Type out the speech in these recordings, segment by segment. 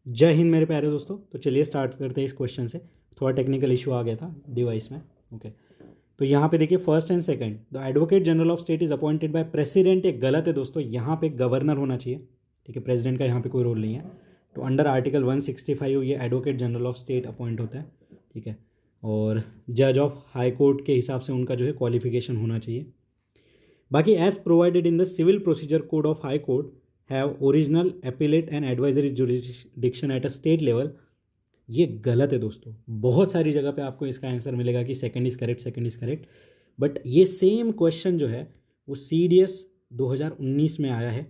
जय हिंद मेरे प्यारे दोस्तों। तो चलिए स्टार्ट करते हैं इस क्वेश्चन से। थोड़ा टेक्निकल इशू आ गया था डिवाइस में। ओके, तो यहाँ पे देखिए first and second, the advocate general of state is appointed by president. ये गलत है दोस्तों, यहाँ पे गवर्नर होना चाहिए। ठीक है, प्रेसिडेंट का यहाँ पे कोई रोल नहीं है। तो अंडर आर्टिकल 165 ये advocate general of state appoint होता है। ठीक है, और जज ऑफ हाई कोर्ट के हिसाब से उनका जो है क्वालिफिकेशन होना चाहिए। बाकी as provided in the civil procedure code of high court have original appellate and advisory jurisdiction at a state level. ये गलत है दोस्तों। बहुत सारी जगह पे आपको इसका आंसर मिलेगा कि second is correct, second is correct. But ये सेम क्वेश्चन जो है वो सी डी एस 2019 में आया है।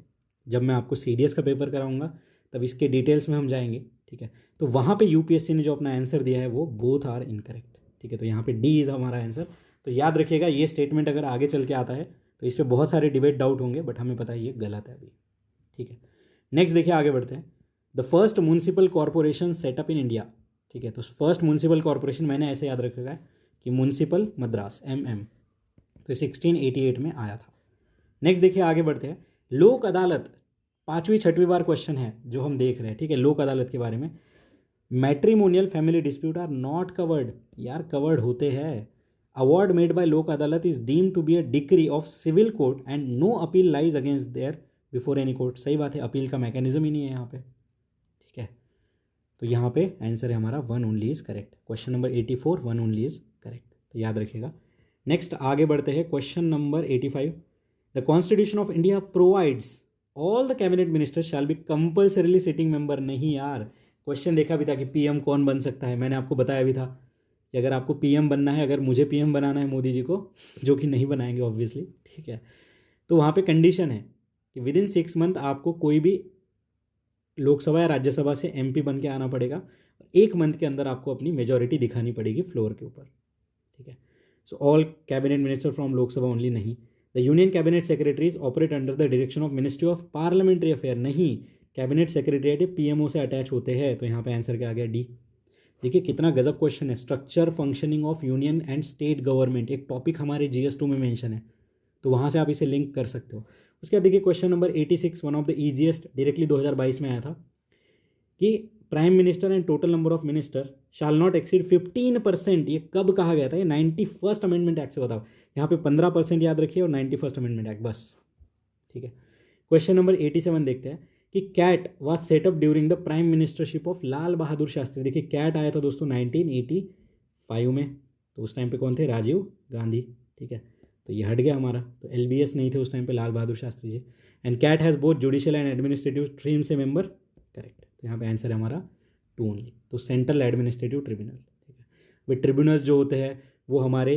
जब मैं आपको सी डी एस का पेपर कराऊंगा तब इसके डिटेल्स में हम जाएंगे। ठीक है, तो वहाँ पे यूपीएससी ने जो अपना आंसर दिया है वो बोथ आर इनकरेक्ट। ठीक है, तो यहाँ पे डी इज़ हमारा आंसर। तो याद रखिएगा, ये स्टेटमेंट अगर आगे चल के आता है तो इस पर बहुत सारे डिबेट डाउट होंगे, बट हमें पता है ये गलत है अभी। ठीक है, नेक्स्ट देखिए आगे बढ़ते हैं। The first municipal corporation setup in India. ठीक है, तो फर्स्ट म्यूनसिपल कॉरपोरेशन मैंने ऐसे याद रखा है कि म्यूनसिपल मद्रास MM। तो 1688 में आया था। नेक्स्ट देखिए आगे बढ़ते हैं। लोक अदालत, पाँचवीं छठवीं बार क्वेश्चन है जो हम देख रहे हैं। ठीक है, लोक अदालत के बारे में। Matrimonial family dispute are not covered. यार कवर्ड होते हैं। Award made by Lok Adalat is deem to be a decree of civil court and no appeal lies against there before any court. सही बात है, अपील का मैकेनिज्म ही नहीं है यहाँ पे। ठीक है, तो यहाँ पे आंसर है हमारा one only is correct. Question number 84 one only is correct, तो याद रखिएगा। नेक्स्ट आगे बढ़ते हैं। Question number 85, the constitution of India provides all the cabinet ministers shall be compulsorily sitting member. नहीं यार, क्वेश्चन देखा भी था कि पीएम कौन बन सकता है। मैंने आपको बताया भी था कि अगर आपको पीएम बनना है, अगर मुझे पीएम बनाना है मोदी जी को, जो कि नहीं बनाएंगे ऑब्वियसली। ठीक है, तो वहाँ पे कंडीशन है कि विद इन 6 मंथ आपको कोई भी लोकसभा या राज्यसभा से MP बन के आना पड़ेगा। 1 मंथ के अंदर आपको अपनी मेजोरिटी दिखानी पड़ेगी फ्लोर के ऊपर। ठीक है, so all cabinet minister from Lok Sabha only नहीं। The union cabinet secretaries operate under the direction of ministry of parliamentary affair. नहीं, कैबिनेट सेक्रेटरीट PMO से अटैच होते हैं। तो यहाँ पे आंसर क्या आ गया, डी। देखिए कितना गजब क्वेश्चन है। Structure functioning of union and state government एक टॉपिक हमारे GS2 में मेंशन है, तो वहाँ से आप इसे लिंक कर सकते हो। उसके बाद देखिए question number 86, one of the easiest, directly 2022 में आया था कि prime minister and total number of minister shall not exceed 15%। ये कब कहा गया था? ये 91st अमेंडमेंट एक्ट से। बताओ, यहाँ पे 15% याद रखिए और 91st अमेंडमेंट एक्ट बस। ठीक है, क्वेश्चन नंबर 87 देखते हैं कि CAT was setup during the prime ministership of Lal Bahadur Shastri. देखिए कैट आया था दोस्तों 1985 में। तो उस टाइम पे कौन थे? राजीव गांधी। ठीक है, तो ये हट गया हमारा। तो LBS नहीं थे उस टाइम पे, Lal Bahadur Shastri ji. And CAT has both judicial and administrative stream से मेंबर। करेक्ट, तो यहाँ पे आंसर है हमारा 2 ओनली। तो सेंट्रल एडमिनिस्ट्रेटिव ट्रिब्यूनल। ठीक है, वे ट्रिब्यूनल्स जो होते हैं वो हमारे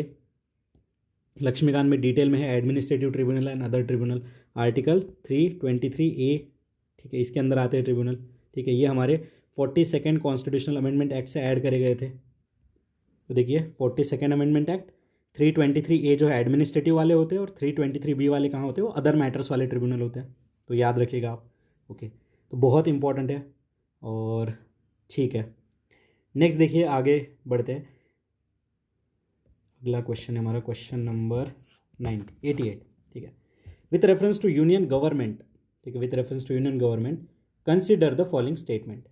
लक्ष्मीकांत में डिटेल में है, administrative tribunal and other tribunal, article 323A। ठीक है, इसके अंदर आते हैं ट्रिब्यूनल। ठीक है, ये हमारे 42nd कॉन्स्टिट्यूशनल अमेंडमेंट एक्ट से ऐड करे गए थे। तो देखिए 42nd अमेंडमेंट एक्ट 323A जो है एडमिनिस्ट्रेटिव वाले होते हैं और 323B वाले कहाँ होते हैं? वो अदर मैटर्स वाले ट्रिब्यूनल होते हैं। तो याद रखिएगा आप। ओके, तो बहुत इंपॉर्टेंट है। और ठीक है, नेक्स्ट देखिए आगे बढ़ते हैं। अगला क्वेश्चन है हमारा क्वेश्चन नंबर 88। ठीक है, with reference to union government. ठीक है, with reference to union government consider the following statement.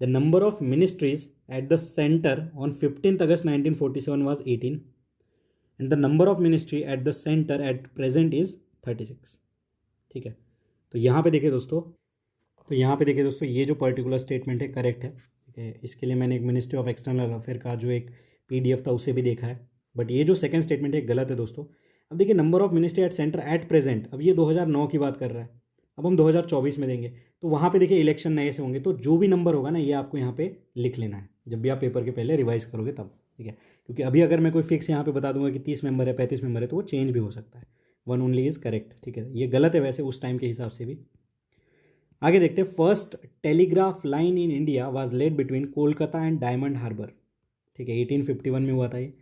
The number of ministries at the centre on 15 August 1947 was 18 and the number of ministry at the centre at present is 36। ठीक है, तो यहाँ पे देखिए दोस्तों, ये जो पर्टिकुलर स्टेटमेंट है करेक्ट है। ठीक है, इसके लिए मैंने एक मिनिस्ट्री ऑफ एक्सटर्नल अफेयर का जो एक PDF था उसे भी देखा है। बट ये जो सेकंड स्टेटमेंट है गलत है दोस्तों। अब देखिए number of ministry at centre at present, अब ये 2009 की बात कर रहा है, अब हम 2024 में देंगे। तो वहाँ पे देखिए इलेक्शन नए से होंगे, तो जो भी नंबर होगा ना ये आपको यहाँ पे लिख लेना है जब भी आप पेपर के पहले रिवाइज करोगे तब। ठीक है, क्योंकि अभी अगर मैं कोई फिक्स यहाँ पे बता दूंगा कि 30 मेंबर है, 35 मेंबर है, तो वो चेंज भी हो सकता है। One only is correct. ठीक है, ये गलत है वैसे उस टाइम के हिसाब से भी। आगे देखते हैं। First telegraph line in India was laid between Kolkata and Diamond Harbour. ठीक है, 1851 में हुआ था ये।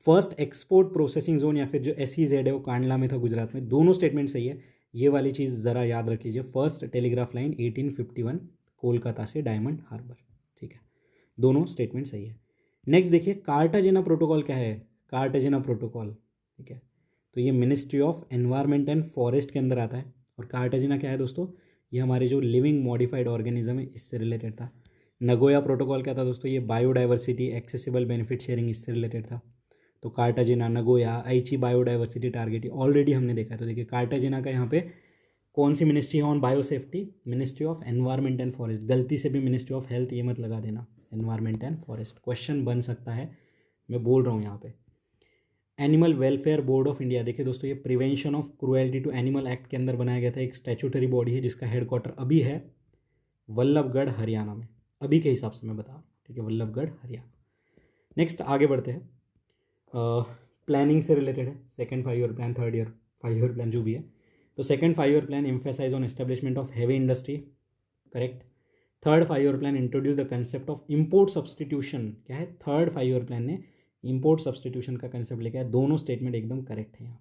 फर्स्ट एक्सपोर्ट प्रोसेसिंग जोन या फिर जो SEZ है वो कांडला में था, गुजरात में। दोनों स्टेटमेंट सही है, ये वाली चीज़ ज़रा याद रख लीजिए। फर्स्ट टेलीग्राफ लाइन 1851 कोलकाता से डायमंड हार्बर। ठीक है, दोनों स्टेटमेंट सही है। नेक्स्ट देखिए कार्टाजेना प्रोटोकॉल क्या है? कार्टाजेना प्रोटोकॉल, ठीक है, तो ये ministry of environment and forest के अंदर आता है। और कार्टाजेना क्या है दोस्तों? ये हमारे जो लिविंग मॉडिफाइड ऑर्गेनिज्म है इससे रिलेटेड था। नगोया प्रोटोकॉल क्या था दोस्तों, ये बायोडाइवर्सिटी एक्सेसिबल बेनिफिट शेयरिंग इससे रिलेटेड था। तो कार्टाजिना, नगोया, आइची बायोडाइवर्सिटी टारगेट, ये ऑलरेडी हमने देखा है। तो देखिए कार्टाजिना का यहाँ पे कौन सी मिनिस्ट्री है on biosafety, ministry of environment and forest, गलती से भी मिनिस्ट्री ऑफ हेल्थ ये मत लगा देना, एनवायरमेंट एंड फॉरेस्ट क्वेश्चन बन सकता है, मैं बोल रहा हूँ यहाँ पे। Animal welfare board of India, देखिए दोस्तों ये prevention of cruelty to animal act के अंदर बनाया गया था, एक स्टैट्यूटरी बॉडी है जिसका हेडक्वार्टर अभी है वल्लभगढ़ हरियाणा में, अभी के हिसाब से मैं बता रहा हूँ, ठीक है, वल्लभगढ़ हरियाणा। नेक्स्ट आगे बढ़ते हैं, प्लानिंग से रिलेटेड है, second 5 year plan, third year 5 year plan जो भी है। तो second 5 year plan emphasise on establishment of heavy industry, correct. Third 5 year plan introduce the concept of import substitution, क्या है, थर्ड 5 ईयर प्लान ने import substitution का concept लेके आया, दोनों स्टेटमेंट एकदम करेक्ट है यहाँ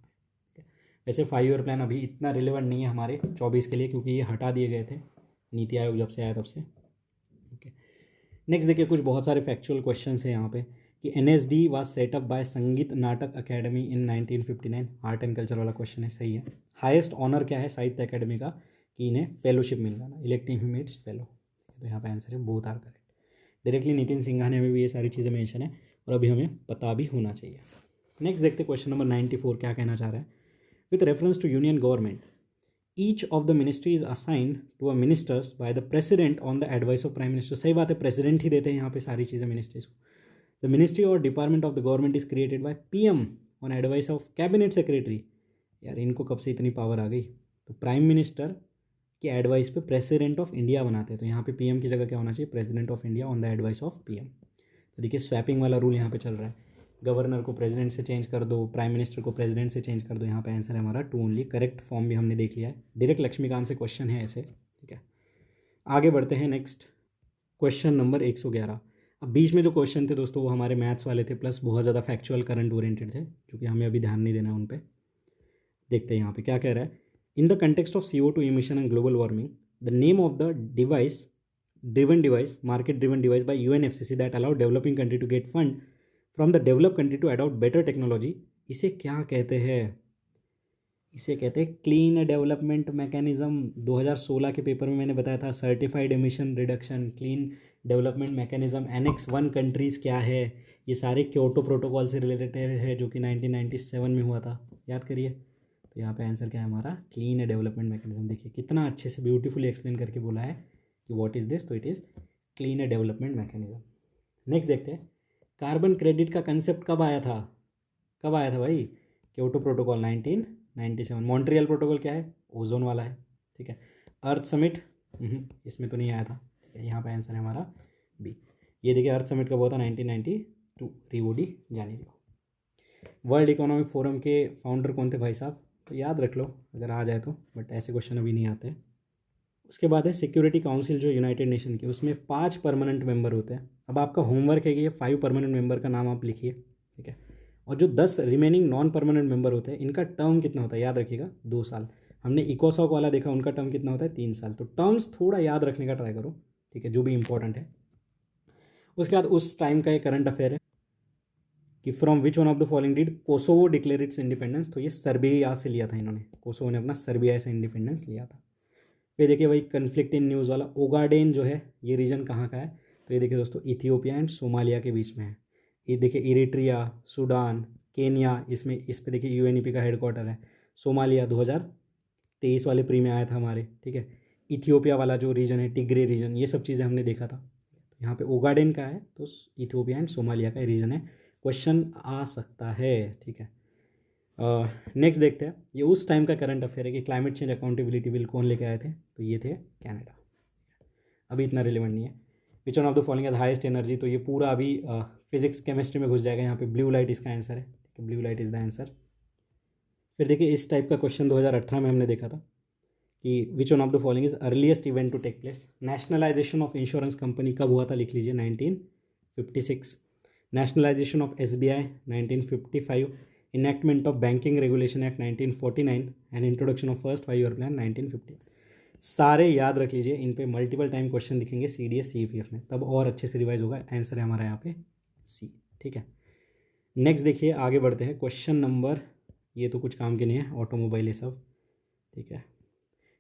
पे। वैसे 5 ईयर प्लान अभी इतना रिलेवेंट नहीं है हमारे 24 के लिए, क्योंकि ये हटा दिए गए थे नीति आयोग जब से आया तब से। ओके, नेक्स्ट देखिए कुछ बहुत सारे फैक्चुअल क्वेश्चन हैं यहाँ पे कि NSD वाज सेटअप बाय संगीत नाटक academy in 1959, art and culture वाला क्वेश्चन है, सही है। हाईएस्ट ऑनर क्या है साहित्य अकेडमी का, कि इन्हें फेलोशिप मिल जाना, इलेक्टिंग ह्यूमेट्स फेलो, तो यहाँ पे आंसर है both are correct. Directly Nitin Singhania में भी ये सारी चीज़ें मेंशन है और अभी हमें पता भी होना चाहिए। नेक्स्ट देखते क्वेश्चन नंबर 94 क्या कहना चाह रहा है, with reference to union government each of the ministry is assigned to a ministers by the president on the advice of prime minister, सही बात है, प्रेसिडेंट ही देते हैं यहाँ पे सारी चीज़ें मिनिस्ट्रीज को। द मिनिस्ट्री और department of the government is created by PM on advice of cabinet secretary, यार इनको कब से इतनी पावर आ गई, तो प्राइम मिनिस्टर की एडवाइस पे प्रेसिडेंट ऑफ इंडिया बनाते हैं, तो यहाँ पे PM की जगह क्या होना चाहिए, president of India on the advice of PM। तो देखिए स्वैपिंग वाला रूल यहाँ पे चल रहा है, गवर्नर को प्रेसिडेंट से चेंज कर दो, प्राइम मिनिस्टर को प्रेसिडेंट से चेंज कर दो, यहाँ पे आंसर है हमारा 2 ओनली, करेक्ट फॉर्म भी हमने देख लिया है, डायरेक्ट लक्ष्मीकांत से क्वेश्चन है ऐसे, ठीक है। आगे बढ़ते हैं, नेक्स्ट क्वेश्चन नंबर 111। अब बीच में जो क्वेश्चन थे दोस्तों वो हमारे मैथ्स वाले थे, प्लस बहुत ज़्यादा फैक्चुअल करंट ओरिएंटेड थे, क्योंकि हमें अभी ध्यान नहीं देना है उन पर। देखते हैं यहाँ पे क्या कह रहा है, in the context of CO2 emission and global warming the name of the device driven device, market driven device by UNFCCC that allow developing country to get fund from the develop country to adopt better technology, इसे क्या कहते हैं, इसे कहते हैं clean development mechanism. 2016 के paper में मैंने बताया था certified emission reduction, clean development mechanism, Annex 1 countries क्या है, ये सारे क्योटो प्रोटोकॉल से रिलेटेड है जो कि 1997 में हुआ था, याद करिए। तो यहाँ पे आंसर क्या है हमारा, क्लीन डेवलपमेंट मैकेनिज्म। देखिए कितना अच्छे से ब्यूटीफुली एक्सप्लेन करके बोला है कि व्हाट इज़ दिस, तो it is clean development mechanism. Next देखते हैं, कार्बन क्रेडिट का कंसेप्ट कब आया था, कब आया था भाई, क्योटो प्रोटोकॉल 1997। मॉन्ट्रियल प्रोटोकॉल क्या है, ओजोन वाला है, ठीक है। अर्थ समिट इसमें तो नहीं आया था, ठीक है, यहाँ पे आंसर है हमारा B। ये देखिए अर्थ समिट कब हुआ था, 1992, Rio de Janeiro. World economic forum के फाउंडर कौन थे भाई साहब, तो याद रख लो अगर आ जाए तो, बट ऐसे क्वेश्चन अभी नहीं आते। उसके बाद है सिक्योरिटी काउंसिल जो यूनाइटेड नेशन की, उसमें 5 परमानेंट मेंबर होते हैं। अब आपका होमवर्क है कि ये 5 परमानेंट मेंबर का नाम आप लिखिए, ठीक है, और जो 10 रिमेनिंग नॉन परमानेंट मेंबर होते हैं इनका टर्म कितना होता है, याद रखिएगा 2 साल। हमने इकोसॉक वाला देखा, उनका टर्म कितना होता है, 3 साल। तो टर्म्स थोड़ा याद रखने का ट्राई करो, ठीक है, जो भी इंपॉर्टेंट है। उसके बाद उस टाइम का एक करंट अफेयर है कि from which one of the following did Kosovo declare it's independence, तो ये सर्बिया से लिया था इन्होंने, कोसोवो ने अपना सर्बिया से इंडिपेंडेंस लिया था। फिर देखिए वही कन्फ्लिक्ट इन न्यूज़ वाला, ओगाडेन जो है ये रीजन कहाँ का है, तो ये देखिए दोस्तों इथियोपिया एंड सोमालिया के बीच में है। ये देखिए इरिट्रिया, सूडान, केन्या, इसमें इस पे देखिए UNEP का हेडक्वार्टर है। सोमालिया 2023 वाले प्री में आया था हमारे, ठीक है। इथियोपिया वाला जो रीजन है टिग्रे रीजन, ये सब चीज़ें हमने देखा था। यहाँ पे ओगाडेन का है तो इथियोपिया एंड सोमालिया का रीजन है, क्वेश्चन आ सकता है, ठीक है। नेक्स्ट देखते हैं, ये उस टाइम का करंट अफेयर है कि क्लाइमेट चेंज अकाउंटेबिलिटी बिल कौन लेके आए थे, तो ये थे कनाडा। अभी इतना रिलेवेंट नहीं है। विच one of the following has highest energy, तो ये पूरा अभी फिजिक्स केमिस्ट्री में घुस जाएगा, यहाँ पे ब्लू लाइट इसका आंसर है, ठीक है, blue light is the answer. फिर देखिए इस टाइप का क्वेश्चन 2018 में हमने देखा था कि which one of the following is earliest event to take place, nationalisation of insurance company कब हुआ था, लिख लीजिए 1956। Nationalisation of SBI 1955, enactment of banking regulation act 1949 and introduction of first 5 year plan 1950। सारे याद रख लीजिए, इन पे मल्टीपल टाइम क्वेश्चन दिखेंगे CDS CPF में, तब और अच्छे से रिवाइज होगा। आंसर है हमारा यहाँ पे C, ठीक है। नेक्स्ट देखिए आगे बढ़ते हैं, क्वेश्चन नंबर, ये तो कुछ काम के नहीं है, ऑटोमोबाइल ये सब, ठीक है।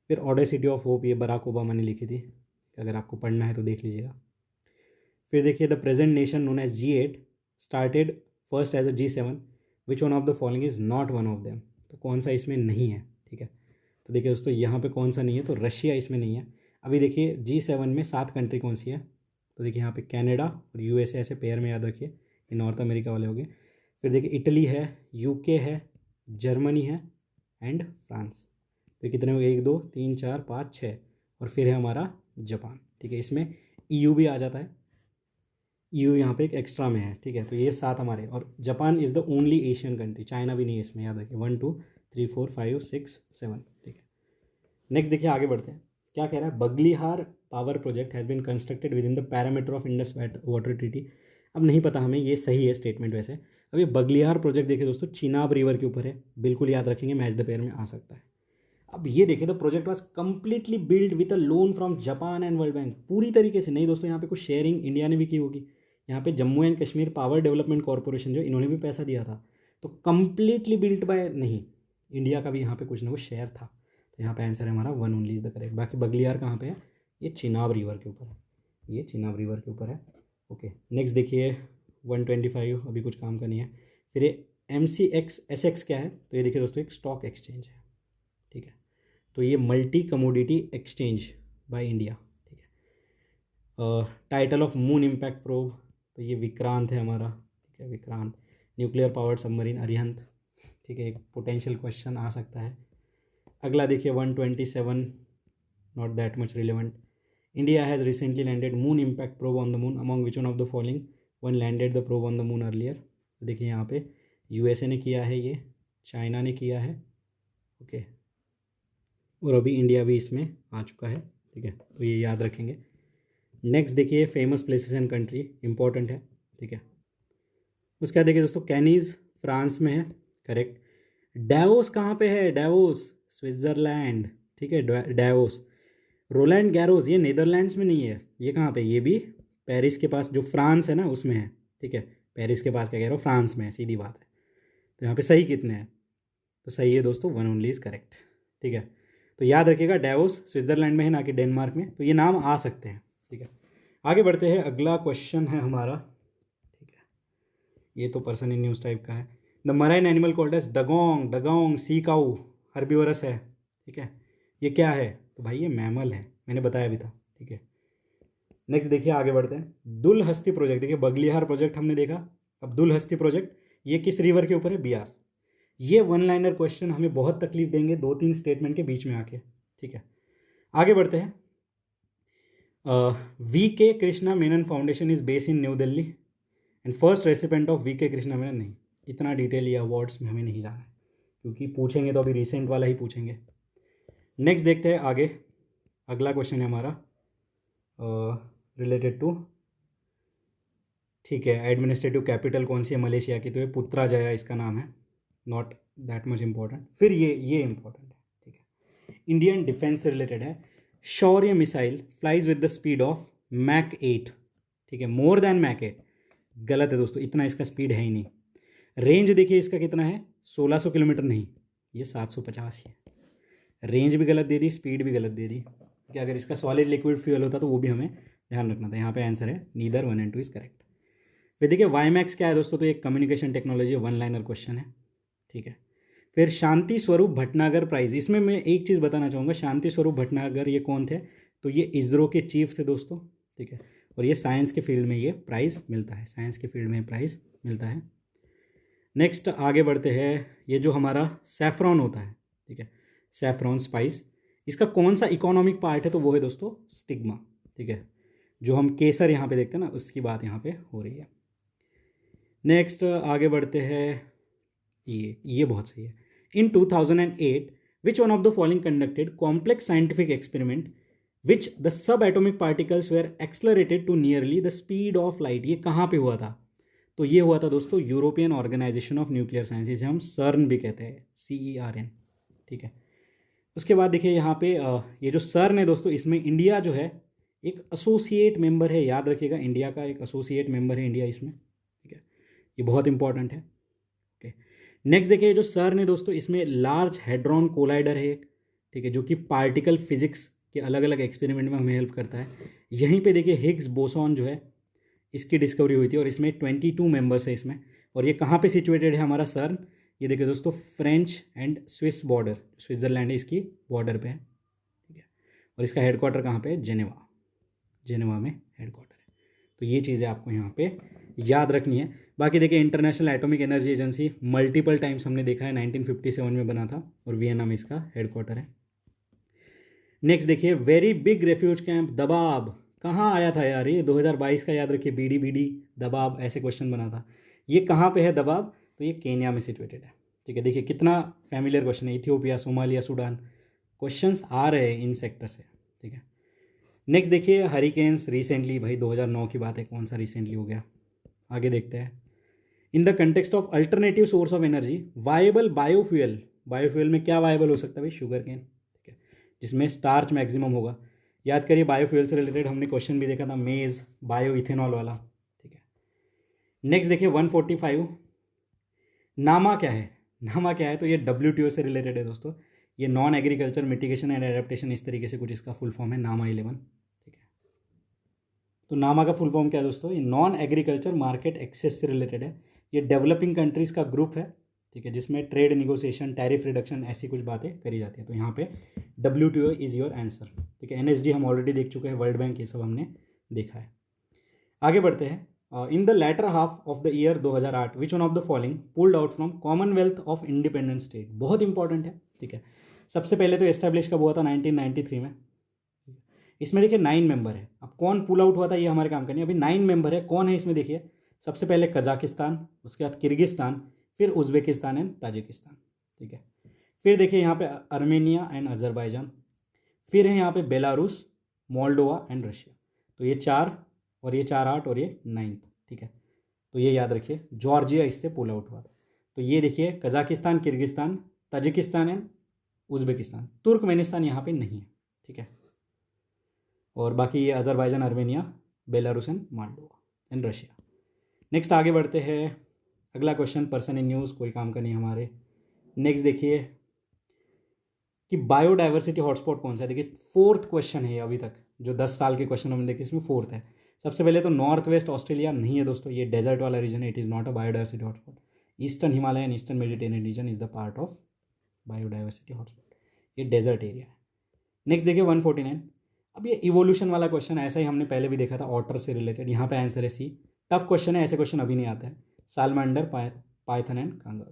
फिर ऑडेसिटी ऑफ होप, ये बराक ओबामा ने लिखी थी, अगर आपको पढ़ना है तो देख लीजिएगा। फिर देखिए the present nation known as G8 started first as a G7 which one of the following is not one of them. तो कौन सा इसमें नहीं है, ठीक है। तो देखिए दोस्तों यहाँ पे कौन सा नहीं है, तो रशिया इसमें नहीं है। अभी देखिए G7 में 7 कंट्री कौन सी है, तो देखिए यहाँ पे कनाडा और USA ऐसे पेयर में याद रखिए, ये नॉर्थ अमेरिका वाले हो गए। फिर देखिए इटली है, UK है, जर्मनी है एंड फ्रांस। तो कितने हो गए, 1 2 3 4 5 6, और फिर है हमारा जापान, ठीक है। इसमें EU भी आ जाता है, EU यहाँ पे एक एक्स्ट्रा में है, ठीक है। तो ये 7 हमारे, और Japan is the only Asian country, China भी नहीं है इसमें, याद रखिए। 1 2 3 4 5 6 7, ठीक है। नेक्स्ट देखिए आगे बढ़ते हैं, क्या कह रहा है, Baglihar power project has been constructed within the parameter of Indus water treaty. अब नहीं पता हमें ये सही है स्टेटमेंट वैसे। अब ये बगलिहार प्रोजेक्ट देखिए दोस्तों चिनाब रिवर के ऊपर है, बिल्कुल याद रखेंगे, मैच द पेयर में आ सकता है। अब ये देखिए the project was completely build with a loan from Japan and world bank, पूरी तरीके से नहीं दोस्तों, यहाँ पे कुछ शेयरिंग इंडिया ने भी की होगी। यहाँ पे Jammu and Kashmir power development corporation जो इन्होंने भी पैसा दिया था। तो कंप्लीटली बिल्ट बाय नहीं, इंडिया का भी यहाँ पे कुछ ना कुछ शेयर था। तो यहाँ पे आंसर है हमारा 1 ओनली इज द करेक्ट। बाकी बगलियार कहाँ पे है, ये चिनाब रिवर के ऊपर है, ये चिनाब रिवर के ऊपर है। ओके नेक्स्ट देखिए 125, अभी कुछ काम का नहीं है। फिर ये MCX क्या है, तो ये देखिए दोस्तों एक स्टॉक एक्सचेंज है, ठीक है। तो ये multi commodity exchange by India, ठीक है। Title of moon impact probe, तो ये विक्रांत है हमारा, ठीक है, Vikrant. Nuclear powered submarine Arihant, ठीक है, एक पोटेंशियल क्वेश्चन आ सकता है। अगला देखिए 127, not that much relevant. India has recently landed moon impact probe on the moon among which one of the following one landed the probe on the moon earlier. देखिए यहाँ पे USA ने किया है, ये चाइना ने किया है, ओके, और अभी इंडिया भी इसमें आ चुका है, ठीक है। तो ये याद रखेंगे। नेक्स्ट देखिए famous places and country, important है, ठीक है। उसके बाद देखिए दोस्तों कैनीज फ्रांस में है, करेक्ट। डैवोस कहाँ पे है, डैवोस स्विट्ज़रलैंड, ठीक है, डैवोस। रोलैंड गैरोस ये नीदरलैंड्स में नहीं है, ये कहाँ पे, ये भी पेरिस के पास, जो फ्रांस है ना उसमें है, ठीक है। पेरिस के पास क्या कह रहा हूँ, फ्रांस में है, सीधी बात है। तो यहाँ पे सही कितने हैं, तो सही है दोस्तों 1 ओनली इज़ करेक्ट, ठीक है। तो याद रखिएगा डैवोस स्विट्ज़रलैंड में है, ना कि डेनमार्क में, तो ये नाम आ सकते हैं, ठीक है। आगे बढ़ते हैं, अगला क्वेश्चन है हमारा, ठीक है, ये तो पर्सन इन न्यूज़ टाइप का है। The marine animal called as dugong, dugong sea cow herbivorous है, ठीक है। ये क्या है, तो भाई ये मैमल है, मैंने बताया भी था, ठीक है। नेक्स्ट देखिए आगे बढ़ते हैं, दुलहस्ती प्रोजेक्ट, देखिए बगलिहार प्रोजेक्ट हमने देखा, अब दुलहस्ती प्रोजेक्ट ये किस रिवर के ऊपर है, बियास। ये 1 लाइनर क्वेश्चन हमें बहुत तकलीफ देंगे 2-3 स्टेटमेंट के बीच में आके, ठीक है। आगे बढ़ते हैं, VK Krishna Menon foundation is based in new Delhi and first recipient of VK Krishna Menon, नहीं इतना डिटेल ये अवार्ड्स में हमें नहीं जाना है, क्योंकि पूछेंगे तो अभी रिसेंट वाला ही पूछेंगे। नेक्स्ट देखते हैं आगे, अगला क्वेश्चन है हमारा रिलेटेड टू, ठीक है, एडमिनिस्ट्रेटिव कैपिटल कौन सी है मलेशिया की, तो ये पुत्राजया इसका नाम है, नॉट दैट मच इम्पॉर्टेंट। फिर ये इम्पॉर्टेंट है, ठीक है, इंडियन डिफेंस से रिलेटेड है। Shaurya missile flies with the speed of Mach 8, ठीक है, मोर देन मैक 8, गलत है दोस्तों, इतना इसका स्पीड है ही नहीं। रेंज देखिए इसका कितना है, 1600 किलोमीटर, नहीं ये 750 ही है। रेंज भी गलत दे दी, स्पीड भी गलत दे दी, कि अगर इसका सॉलिड लिक्विड फ्यूल होता तो वो भी हमें ध्यान रखना था। यहाँ पे आंसर है नीदर 1 एंड 2 इज करेक्ट। फिर देखिए वाईमैक्स क्या है दोस्तों, तो एक कम्युनिकेशन टेक्नोलॉजी 1 लाइनर क्वेश्चन है, ठीक है। फिर शांति स्वरूप भटनागर प्राइज़, इसमें मैं एक चीज़ बताना चाहूँगा, शांति स्वरूप भटनागर ये कौन थे, तो ये इसरो के चीफ थे दोस्तों, ठीक है। और ये साइंस के फील्ड में ये प्राइज़ मिलता है, साइंस के फील्ड में प्राइज़ मिलता है। नेक्स्ट आगे बढ़ते हैं, ये जो हमारा सैफरॉन होता है, ठीक है, सैफरॉन स्पाइस, इसका कौन सा इकोनॉमिक पार्ट है, तो वो है दोस्तों स्टिग्मा, ठीक है। जो हम केसर यहाँ पे देखते हैं ना, उसकी बात यहाँ पे हो रही है। नेक्स्ट आगे बढ़ते हैं, ये बहुत सही है। In 2008 which one of the following conducted complex scientific experiment which the subatomic particles were accelerated to nearly the speed of light, ये कहाँ पे हुआ था, तो ये हुआ था दोस्तों European organisation of nuclear science, इसे हम CERN भी कहते हैं, CERN, ठीक है। उसके बाद देखिए यहाँ पे ये जो CERN है दोस्तों, इसमें इंडिया जो है एक एसोसिएट मेंबर है, याद रखिएगा, इंडिया का एक एसोसिएट मेंबर है इंडिया इसमें, ठीक है, ये बहुत इंपॉर्टेंट है, ओके। नेक्स्ट देखिए जो CERN है दोस्तों, इसमें लार्ज हेड्रॉन कोलाइडर है एक, ठीक है, जो कि पार्टिकल फिजिक्स के अलग अलग एक्सपेरिमेंट में हमें हेल्प करता है। यहीं पे देखिए हिग्स बोसॉन जो है, इसकी डिस्कवरी हुई थी और इसमें 22 मेंबर्स है इसमें। और ये कहाँ पे सिचुएटेड है हमारा सर्न, ये देखिए दोस्तों French and Swiss border, Switzerland है इसकी बॉर्डर पे है, ठीक है। और इसका हेडक्वार्टर कहाँ पे है, जेनेवा, जेनेवा में हेडक्वार्टर है। तो ये चीज़ें आपको यहाँ पे याद रखनी है। बाकी देखिए international atomic energy agency multiple times हमने देखा है, 1957 में बना था और वियना में इसका हेडक्वार्टर है। नेक्स्ट देखिए वेरी बिग रेफ्यूज कैंप दबाब कहाँ आया था यार, ये 2022 का याद रखिए, बीडी बीडी दबाब ऐसे क्वेश्चन बना था। ये कहाँ पे है दबाब, तो ये केन्या में सिचुएटेड है, ठीक है। देखिए कितना फैमिलियर क्वेश्चन है, इथियोपिया, सोमालिया, सूडान, क्वेश्चंस आ रहे हैं इन सेक्टर से, ठीक है। नेक्स्ट देखिए हरिकेन्स रिसेंटली, भाई 2009 की बात है, कौन सा रिसेंटली हो गया, आगे देखते हैं। इन the context of alternative source of energy viable biofuel, biofuel में क्या वायबल हो सकता है भाई, शुगर केन, ठीक है, जिसमें स्टार्च मैक्सिमम होगा। याद करिए बायोफ्यूल से रिलेटेड हमने क्वेश्चन भी देखा था, मेज बायो इथेनॉल वाला, ठीक है। नेक्स्ट देखिए 145 नामा क्या है, नामा क्या है, तो ये WTO से रिलेटेड है दोस्तों। ये non agriculture mitigation and adaptation, इस तरीके से कुछ इसका फुल फॉर्म है, नामा 11, ठीक है। तो नामा का फुल फॉर्म क्या है दोस्तों, ये नॉन एग्रीकल्चर मार्केट एक्सेस से रिलेटेड है। ये डेवलपिंग कंट्रीज़ का ग्रुप है, ठीक है, जिसमें ट्रेड निगोशिएशन, टैरिफ रिडक्शन, ऐसी कुछ बातें करी जाती हैं। तो यहाँ पे WTO इज़ योर आंसर, ठीक है। NSD हम ऑलरेडी देख चुके हैं, वर्ल्ड बैंक, ये सब हमने देखा है। आगे बढ़ते हैं। In the latter half of the year 2008 which one of the following pulled out from Commonwealth of independent state, बहुत इंपॉर्टेंट है, ठीक है। सबसे पहले तो एस्टेब्लिश कब हुआ था, 1993 में। इसमें देखिए 9 मेंबर है, अब कौन पुल आउट हुआ था ये हमारे काम करनी है। अभी 9 मेंबर है, कौन है इसमें देखिए, सबसे पहले कजाकिस्तान, उसके बाद किर्गिस्तान, फिर उज्बेकिस्तान एंड ताजिकिस्तान, ठीक है। फिर देखिए यहाँ पे अर्मेनिया एंड अजरबैजान, फिर है यहाँ पे बेलारूस, मोल्डोवा एंड रशिया। तो ये 4 और ये 4 8 और ये 9, ठीक है। तो ये याद रखिए, जॉर्जिया इससे पुल आउट हुआ था। तो ये देखिए Kazakhstan, Kyrgyzstan, Tajikistan and Uzbekistan, Turkmenistan यहाँ पे नहीं है, ठीक है। और बाकी ये Azerbaijan, Armenia, Belarus and Moldova and Russia. Next आगे बढ़ते हैं, अगला क्वेश्चन पर्सन इन न्यूज़, कोई काम का नहीं हमारे। नेक्स्ट देखिए कि बायोडाइवर्सिटी हॉटस्पॉट कौन सा है। देखिए 4th क्वेश्चन है अभी तक, जो 10 साल के क्वेश्चन हमने देखे इसमें 4th है। सबसे पहले तो नॉर्थ वेस्ट ऑस्ट्रेलिया नहीं है दोस्तों, ये डेजर्ट वाला रीजन है, it is not a biodiversity hotspot. Eastern Himalaya and eastern Mediterranean reason is the part of biodiversity hotspot, ये डेजर्ट एरिया है। नेक्स्ट देखिए 149, अब ये इवोल्यूशन वाला क्वेश्चन ऐसा ही हमने पहले भी देखा था, ऑटर से रिलेटेड। यहाँ पे आंसर है सी, टफ क्वेश्चन है, ऐसे क्वेश्चन अभी नहीं आता है। Salamander, python and kangaroo.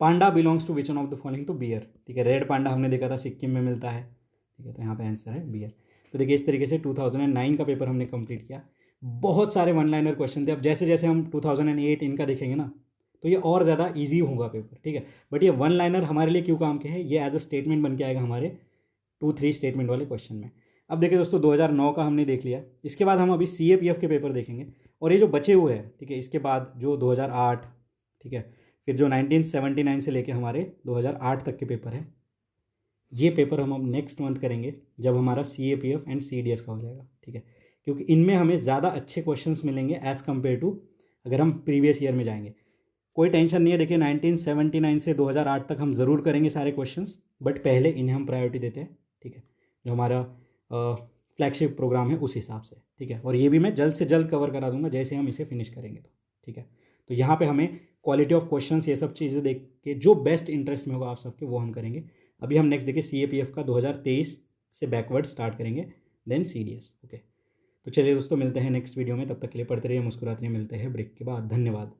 Panda belongs to which one of the following, तो बियर, ठीक है। रेड पांडा हमने देखा था सिक्किम में मिलता है, ठीक है। तो यहाँ पे आंसर है बियर। तो देखिए इस तरीके से 2009 का पेपर हमने कंप्लीट किया। बहुत सारे वन लाइनर क्वेश्चन थे। अब जैसे जैसे हम 2008 इनका देखेंगे ना, तो ये और ज़्यादा ईजी होगा पेपर, ठीक है। बट ये वन लाइनर हमारे लिए क्यों काम के है, ये एज अ स्टेटमेंट बन के आएगा हमारे 2-3 स्टेटमेंट वाले क्वेश्चन में। अब देखिए दोस्तों 2009 का हमने देख लिया, इसके बाद हम अभी CAPF के पेपर देखेंगे। और ये जो बचे हुए हैं, ठीक है, इसके बाद जो 2008, ठीक है, फिर जो 1979 से लेके हमारे 2008 तक के पेपर है, ये पेपर हम अब नेक्स्ट मंथ करेंगे जब हमारा CAPF एंड CDS का हो जाएगा, ठीक है। क्योंकि इनमें हमें ज़्यादा अच्छे क्वेश्चंस मिलेंगे एज़ कम्पेयर टू अगर हम प्रीवियस ईयर में जाएंगे। कोई टेंशन नहीं है, देखिए 1979 से 2008 तक हम ज़रूर करेंगे सारे क्वेश्चंस, बट पहले इन्हें हम प्रायोरिटी देते हैं, ठीक है, जो हमारा फ्लैगशिप प्रोग्राम है उस हिसाब से, ठीक है। और ये भी मैं जल्द से जल्द कवर करा दूंगा जैसे हम इसे फिनिश करेंगे तो, ठीक है। तो यहाँ पे हमें क्वालिटी ऑफ क्वेश्चंस ये सब चीज़ें देख के जो बेस्ट इंटरेस्ट में होगा आप सबके, वो हम करेंगे। अभी हम नेक्स्ट देखिए CAPF का 2023 से बैकवर्ड स्टार्ट करेंगे, देन CDS, ओके। तो चलिए दोस्तों मिलते हैं नेक्स्ट वीडियो में, तब तक के लिए पढ़ते रहिए, मुस्कुराते रहिए, मिलते हैं ब्रेक के बाद, धन्यवाद।